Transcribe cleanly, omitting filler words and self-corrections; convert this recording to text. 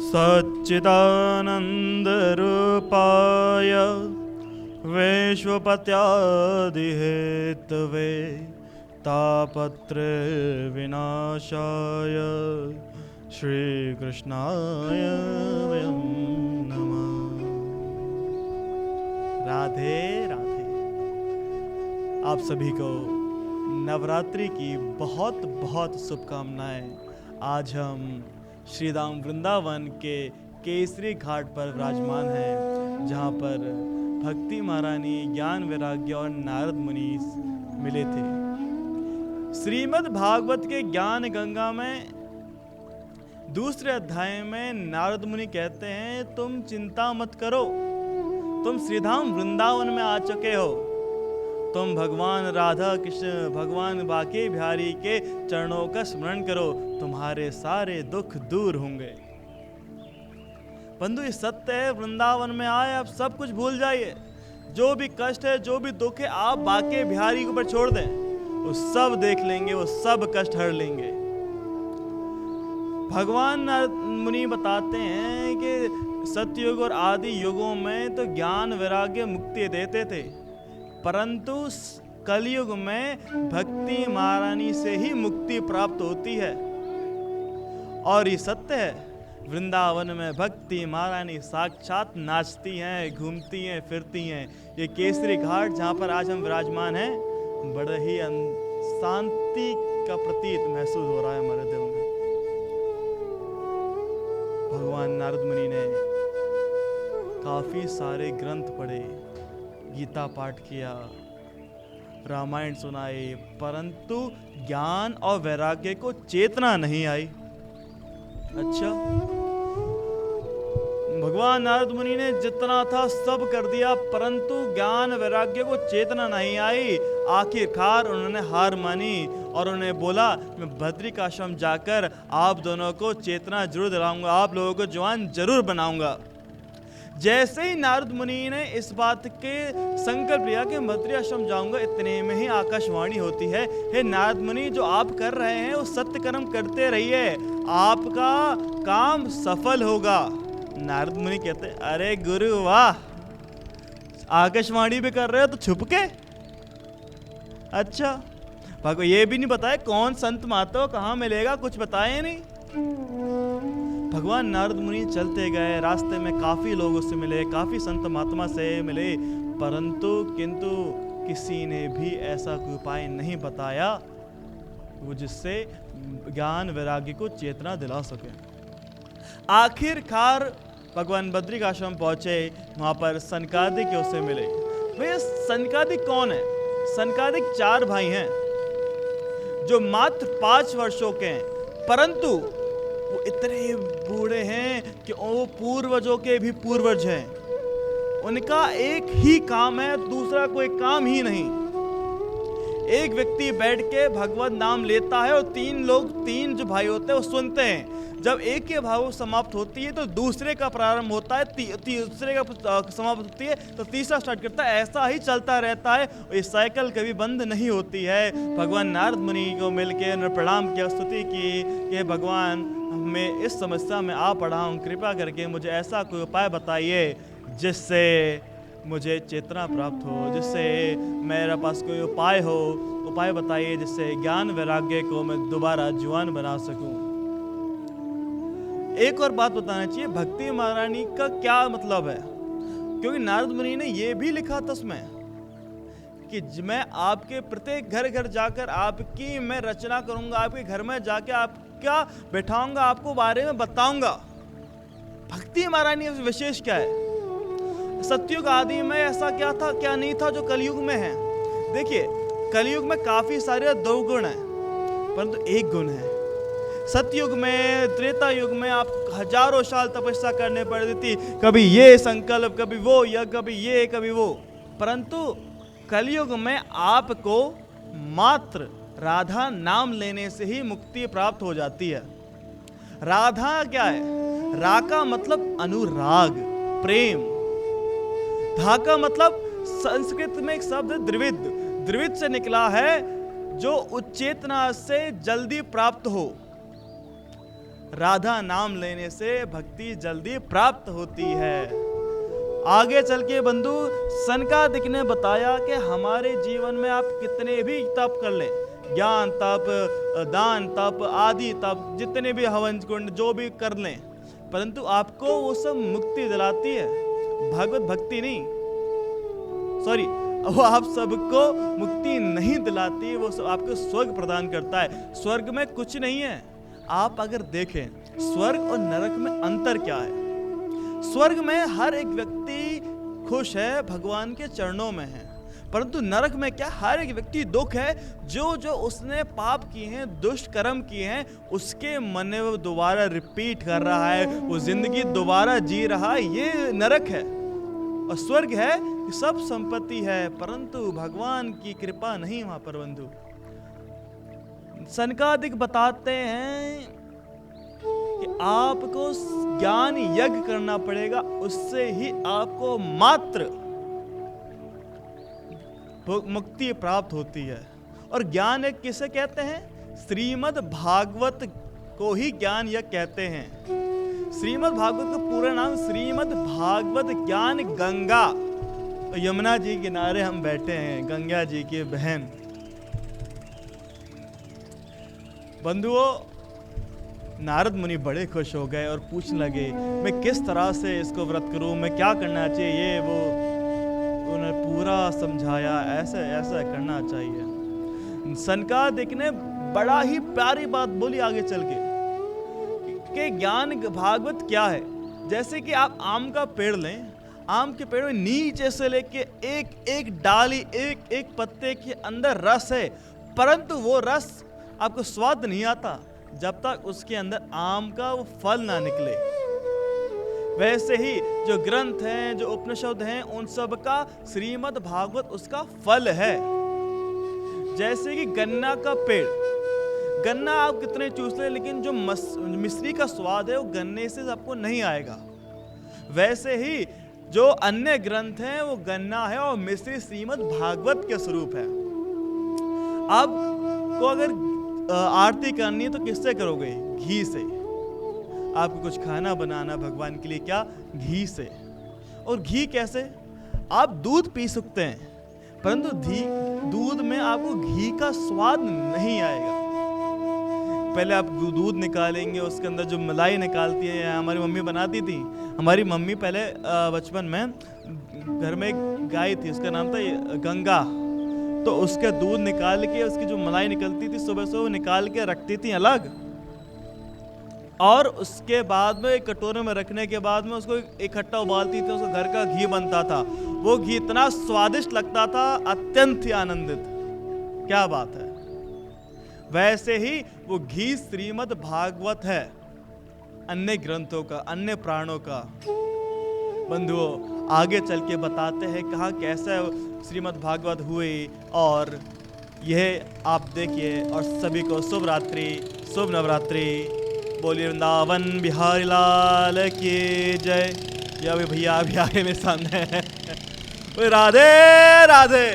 सच्चिदानन्दरूपाय विश्वपत्यादिहेतवे तापत्रयविनाशाय श्रीकृष्णाय वयं नमः। राधे राधे। आप सभी को नवरात्रि की बहुत बहुत शुभकामनाएं। आज हम श्री धाम वृंदावन के केसरी घाट पर विराजमान हैं, जहाँ पर भक्ति महारानी, ज्ञान वैराग्य और नारद मुनि मिले थे। श्रीमद् भागवत के ज्ञान गंगा में दूसरे अध्याय में नारद मुनि कहते हैं, तुम चिंता मत करो, तुम श्रीधाम वृंदावन में आ चुके हो, तुम भगवान राधा कृष्ण, भगवान बाके बिहारी के चरणों का स्मरण करो, तुम्हारे सारे दुख दूर होंगे। बंधु, ये सत्य है, वृंदावन में आए आप सब कुछ भूल जाइए। जो भी कष्ट है, जो भी दुख है, आप बाके बिहारी के ऊपर छोड़ दें, वो सब देख लेंगे, वो सब कष्ट हर लेंगे। भगवान मुनि बताते हैं कि सतयुग और आदि युगों में तो ज्ञान वैराग्य मुक्ति देते थे, परंतु कलयुग में भक्ति महारानी से ही मुक्ति प्राप्त होती है। और ये सत्य है, वृंदावन में भक्ति महारानी साक्षात नाचती हैं, घूमती हैं, फिरती हैं। ये केसरी घाट जहाँ पर आज हम विराजमान हैं, बड़े ही शांति का प्रतीत महसूस हो रहा है हमारे दिल में। भगवान नारद मुनि ने काफी सारे ग्रंथ पढ़े, गीता पाठ किया, रामायण सुनाए, परंतु ज्ञान और वैराग्य को चेतना नहीं आई। अच्छा, भगवान नारद मुनि ने जितना था सब कर दिया, परंतु ज्ञान वैराग्य को चेतना नहीं आई। आखिरकार उन्होंने हार मानी और उन्होंने बोला, मैं बद्रिकाश्रम जाकर आप दोनों को चेतना जरूर दिलाऊंगा, आप लोगों को जवान जरूर बनाऊंगा। जैसे ही नारद मुनि ने इस बात के संकल्प लिया कि बद्री आश्रम जाऊंगा, इतने में ही आकाशवाणी होती है, हे नारद मुनि, जो आप कर रहे हैं वो सत्य कर्म करते रहिए, आपका काम सफल होगा। नारद मुनि कहते, अरे गुरु वाह, आकाशवाणी भी कर रहे हो तो छुप के। अच्छा, भगवान ये भी नहीं बताया कौन संत महात्मा कहाँ मिलेगा, कुछ बताए नहीं। भगवान नारद मुनि चलते गए, रास्ते में काफ़ी लोगों से मिले, काफ़ी संत महात्मा से मिले, परंतु किंतु किसी ने भी ऐसा कोई उपाय नहीं बताया वो जिससे ज्ञान वैराग्य को चेतना दिला सके। आखिरकार भगवान बद्रिकाश्रम पहुँचे, वहाँ पर सनकादिक उससे मिले। भैया सनकादिक कौन है? सनकादिक 4 भाई हैं जो मात्र 5 वर्षों के हैं, परंतु वो इतने बूढ़े हैं कि वो पूर्वजों के भी पूर्वज हैं। उनका एक ही काम है, दूसरा कोई काम ही नहीं। एक व्यक्ति बैठ के भगवत नाम लेता है और 3 जो भाई होते हैं वो सुनते हैं। जब एक के भाव समाप्त होती है तो दूसरे का प्रारंभ होता है, तीसरे का समाप्त होती है तो तीसरा स्टार्ट करता है। ऐसा ही चलता रहता है, ये साइकिल कभी बंद नहीं होती है। भगवान नारद मुनि को मिलकर प्रणाम किया, स्तुति की कि भगवान, मैं इस समस्या में आ पड़ा हूँ, कृपा करके मुझे ऐसा कोई उपाय बताइए जिससे मुझे चेतना प्राप्त हो, जिससे मेरे पास कोई उपाय हो, उपाय बताइए जिससे ज्ञान वैराग्य को मैं दोबारा जुआन बना सकूं। एक और बात बताना चाहिए, भक्ति महारानी का क्या मतलब है, क्योंकि नारद मुनि ने यह भी लिखा था उसमें कि मैं आपके प्रत्येक घर घर जाकर आपकी मैं रचना करूंगा, आपके घर में जाके आपका बैठाऊंगा, आपको बारे में बताऊंगा। भक्ति महारानी विशेष क्या है? सतयुग आदि में ऐसा क्या था क्या नहीं था जो कलयुग में है। देखिए, कलयुग में काफी सारे 2 गुण हैं, परंतु एक गुण है। सतयुग में, त्रेता युग में आप हजारों साल तपस्या करने पड़ती थी, कभी ये संकल्प, कभी वो, या कभी ये, कभी वो, परंतु कलयुग में आपको मात्र राधा नाम लेने से ही मुक्ति प्राप्त हो जाती है। राधा क्या है? रा का मतलब अनुराग, प्रेम। धा का मतलब संस्कृत में एक शब्द द्विविद, द्विविद से निकला है, जो उच्चेतना से जल्दी प्राप्त हो। राधा नाम लेने से भक्ति जल्दी प्राप्त होती है। आगे चल के बंधु सनकादिक ने बताया कि हमारे जीवन में आप कितने भी तप कर लें, ज्ञान तप, दान तप, आदि तप, जितने भी हवन कुंड जो भी कर लें, परंतु आपको वो सब मुक्ति दिलाती है, भगवत भक्ति नहीं। सॉरी, वो आप सबको मुक्ति नहीं दिलाती, वो सब आपको स्वर्ग प्रदान करता है। स्वर्ग में कुछ नहीं है। आप अगर देखें स्वर्ग और नरक में अंतर क्या है। स्वर्ग में हर एक व्यक्ति खुश है, भगवान के चरणों में है, परंतु नरक में क्या, हर एक व्यक्ति दुख है। जो जो उसने पाप किए हैं, दुष्ट कर्म किए हैं, उसके मन में वो दोबारा रिपीट कर रहा है, वो जिंदगी दोबारा जी रहा है, ये नरक है। और स्वर्ग है सब संपत्ति है, परंतु भगवान की कृपा नहीं वहां पर बंधु। सनकादिक बताते हैं कि आपको ज्ञान यज्ञ करना पड़ेगा, उससे ही आपको मात्र मुक्ति प्राप्त होती है। और ज्ञान यज्ञ किसे कहते हैं? श्रीमद् भागवत को ही ज्ञान यज्ञ कहते हैं। श्रीमद् भागवत का पूरा नाम श्रीमद् भागवत ज्ञान गंगा। यमुना जी के किनारे हम बैठे हैं, गंगा जी की बहन। बंधुओं, नारद मुनि बड़े खुश हो गए और पूछने लगे मैं किस तरह से इसको व्रत करूं, मैं क्या करना चाहिए, ये वो। उन्होंने पूरा समझाया, ऐसे ऐसा करना चाहिए। सनकादिक ने बड़ा ही प्यारी बात बोली आगे चल के कि ज्ञान भागवत क्या है। जैसे कि आप आम का पेड़ लें, आम के पेड़ में नीचे से लेके एक एक डाली, एक एक पत्ते के अंदर रस है, परंतु वो रस आपको स्वाद नहीं आता जब तक उसके अंदर आम का वो फल ना निकले। वैसे ही जो ग्रंथ हैं, जो उपनिषद हैं, उन सब का श्रीमद् भागवत उसका फल है। जैसे कि गन्ना का पेड़, गन्ना आप कितने चूस ले, लेकिन जो मिश्री का स्वाद है वो गन्ने से आपको नहीं आएगा। वैसे ही जो अन्य ग्रंथ हैं वो गन्ना है और मिश्री श्रीमद् भागवत के स्वरूप है। आपको अगर आरती करनी है तो किससे करोगे? घी से। आपको कुछ खाना बनाना भगवान के लिए, क्या? घी से। और घी कैसे? आप दूध पी सकते हैं, परंतु दूध में आपको घी का स्वाद नहीं आएगा। पहले आप दूध निकालेंगे, उसके अंदर जो मलाई निकालती है, हमारी मम्मी बनाती थी। हमारी मम्मी पहले बचपन में घर में एक गाय थी, उसका नाम था गंगा। तो उसके दूध निकाल के, उसकी जो मलाई निकलती थी सुबह सुबह निकाल के रखती थी अलग, और उसके बाद में एक कटोरे में रखने के बाद में उसको इकट्ठा उबालती थी, उसका घर का घी बनता था। वो घी इतना स्वादिष्ट लगता था, अत्यंत ही आनंदित। क्या बात है। वैसे ही वो घी श्रीमद् भागवत है, अन्य ग्रंथों का, अन्य प्राणों का। बंधुओं, आगे चल के बताते हैं कहाँ कैसे श्रीमद् भागवत हुई, और यह आप देखिए। और सभी को शुभ रात्रि, शुभ नवरात्रि। बोलिए वृंदावन बिहारी लाल की जय। या भैया अभी आगे मेरे सामने है। राधे राधे।